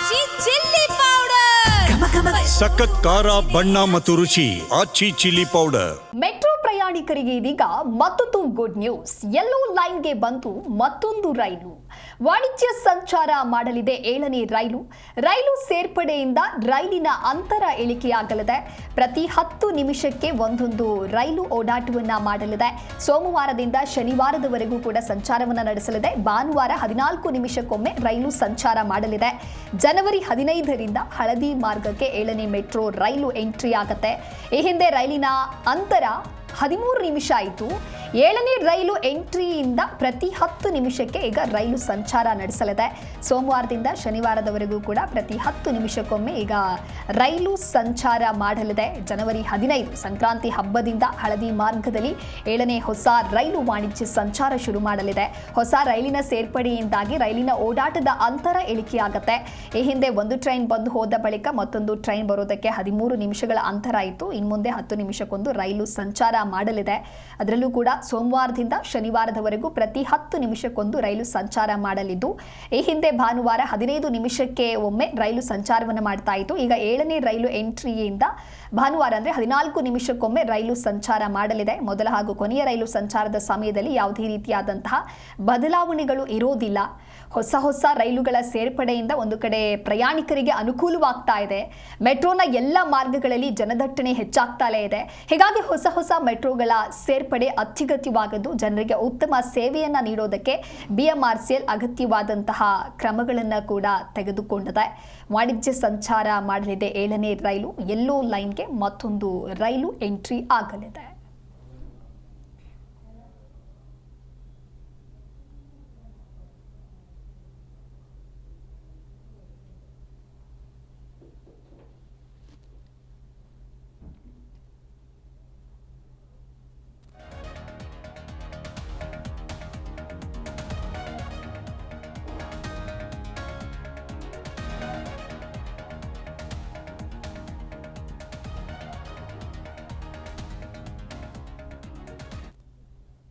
ಆಚಿ chilli powder ಸಖತ್ ಖಾರ ಬಣ್ಣ ಮತ್ತು ರುಚಿ ಆಚಿ ಚಿಲ್ಲಿ ಪೌಡರ್. ಮೆಟ್ರೋ ಪ್ರಯಾಣಿಕರಿಗೆ ಇದೀಗ ಮತ್ತೊಂದು ಗುಡ್ ನ್ಯೂಸ್. ಯೆಲ್ಲೋ ಲೈನ್ಗೆ ಬಂತು ಮತ್ತೊಂದು ರೈಲು. ವಾಣಿಜ್ಯ ಸಂಚಾರ ಮಾಡಲಿದೆ 7ನೇ ರೈಲು ಸೇರ್ಪಡೆಯಿಂದ ರೈಲಿನ ಅಂತರ ಇಳಿಕೆಯಾಗಲಿದೆ. ಪ್ರತಿ 10 ನಿಮಿಷಕ್ಕೆ ಒಂದೊಂದು ರೈಲು ಓಡಾಟವನ್ನ ಮಾಡಲಿದೆ. ಸೋಮವಾರದಿಂದ ಶನಿವಾರದವರೆಗೂ ಕೂಡ ಸಂಚಾರವನ್ನು ನಡೆಸಲಿದೆ. ಭಾನುವಾರ 14 ನಿಮಿಷಕ್ಕೊಮ್ಮೆ ರೈಲು ಸಂಚಾರ ಮಾಡಲಿದೆ. ಜನವರಿ 15ರಿಂದ ಹಳದಿ ಮಾರ್ಗಕ್ಕೆ 7ನೇ ಮೆಟ್ರೋ ರೈಲು ಎಂಟ್ರಿ ಆಗುತ್ತೆ. ಈ ಹಿಂದೆ ರೈಲಿನ ಅಂತರ 13 ನಿಮಿಷ ಆಯಿತು. 7ನೇ ರೈಲು ಎಂಟ್ರಿಯಿಂದ ಪ್ರತಿ 10 ನಿಮಿಷಕ್ಕೆ ಈಗ ರೈಲು ಸಂಚಾರ ನಡೆಸಲಿದೆ. ಸೋಮವಾರದಿಂದ ಶನಿವಾರದವರೆಗೂ ಕೂಡ ಪ್ರತಿ 10 ನಿಮಿಷಕ್ಕೊಮ್ಮೆ ಈಗ ರೈಲು ಸಂಚಾರ ಮಾಡಲಿದೆ. ಜನವರಿ 15 ಸಂಕ್ರಾಂತಿ ಹಬ್ಬದಿಂದ ಹಳದಿ ಮಾರ್ಗದಲ್ಲಿ 7ನೇ ಹೊಸ ರೈಲು ವಾಣಿಜ್ಯ ಸಂಚಾರ ಶುರು ಮಾಡಲಿದೆ. ಹೊಸ ರೈಲಿನ ಸೇರ್ಪಡೆಯಿಂದಾಗಿ ರೈಲಿನ ಓಡಾಟದ ಅಂತರ ಇಳಿಕೆಯಾಗುತ್ತೆ. ಈ ಹಿಂದೆ ಒಂದು ಟ್ರೈನ್ ಬಂದು ಹೋದ ಬಳಿಕ ಮತ್ತೊಂದು ಟ್ರೈನ್ ಬರೋದಕ್ಕೆ 13 ನಿಮಿಷಗಳ ಅಂತರ ಆಯಿತು. ಇನ್ನು ಮುಂದೆ 10 ನಿಮಿಷಕ್ಕೊಂದು ರೈಲು ಸಂಚಾರ ಮಾಡಲಿದೆ. ಅದರಲ್ಲೂ ಕೂಡ ಸೋಮವಾರದಿಂದ ಶನಿವಾರದವರೆಗೂ ಪ್ರತಿ 10 ನಿಮಿಷಕ್ಕೊಂದು ರೈಲು ಸಂಚಾರ ಮಾಡಲಿದ್ದು, ಈ ಹಿಂದೆ ಭಾನುವಾರ 15 ನಿಮಿಷಕ್ಕೆ ಒಮ್ಮೆ ರೈಲು ಸಂಚಾರವನ್ನು ಮಾಡ್ತಾ ಇತ್ತು. ಈಗ 7ನೇ ರೈಲು ಎಂಟ್ರಿಯಿಂದ ಭಾನುವಾರ ಅಂದರೆ 14 ನಿಮಿಷಕ್ಕೊಮ್ಮೆ ರೈಲು ಸಂಚಾರ ಮಾಡಲಿದೆ. ಮೊದಲ ಹಾಗೂ ಕೊನೆಯ ರೈಲು ಸಂಚಾರದ ಸಮಯದಲ್ಲಿ ಯಾವುದೇ ರೀತಿಯಾದಂತಹ ಬದಲಾವಣೆಗಳು ಇರೋದಿಲ್ಲ. ಹೊಸ ರೈಲುಗಳ ಸೇರ್ಪಡೆಯಿಂದ ಒಂದು ಕಡೆ ಪ್ರಯಾಣಿಕರಿಗೆ ಅನುಕೂಲವಾಗ್ತಾ ಇದೆ. ಮೆಟ್ರೋನ ಎಲ್ಲ ಮಾರ್ಗಗಳಲ್ಲಿ ಜನದಟ್ಟಣೆ ಹೆಚ್ಚಾಗ್ತಲೇ ಇದೆ. ಹೀಗಾಗಿ ಹೊಸ ಮೆಟ್ರೋಗಳ ಸೇರ್ಪಡೆ ಅತ್ಯಗತ್ಯವಾಗಿದ್ದು, ಜನರಿಗೆ ಉತ್ತಮ ಸೇವೆಯನ್ನು ನೀಡೋದಕ್ಕೆ BMRCL ಅಗತ್ಯವಾದಂತಹ ಕ್ರಮಗಳನ್ನು ಕೂಡ ತೆಗೆದುಕೊಂಡಿದೆ. ವಾಣಿಜ್ಯ ಸಂಚಾರ ಮಾಡಲಿದೆ 7ನೇ ರೈಲು. ಯೆಲ್ಲೋ ಲೈನ್ಗೆ ಮತ್ತೊಂದು ರೈಲು ಎಂಟ್ರಿ ಆಗಲಿದೆ.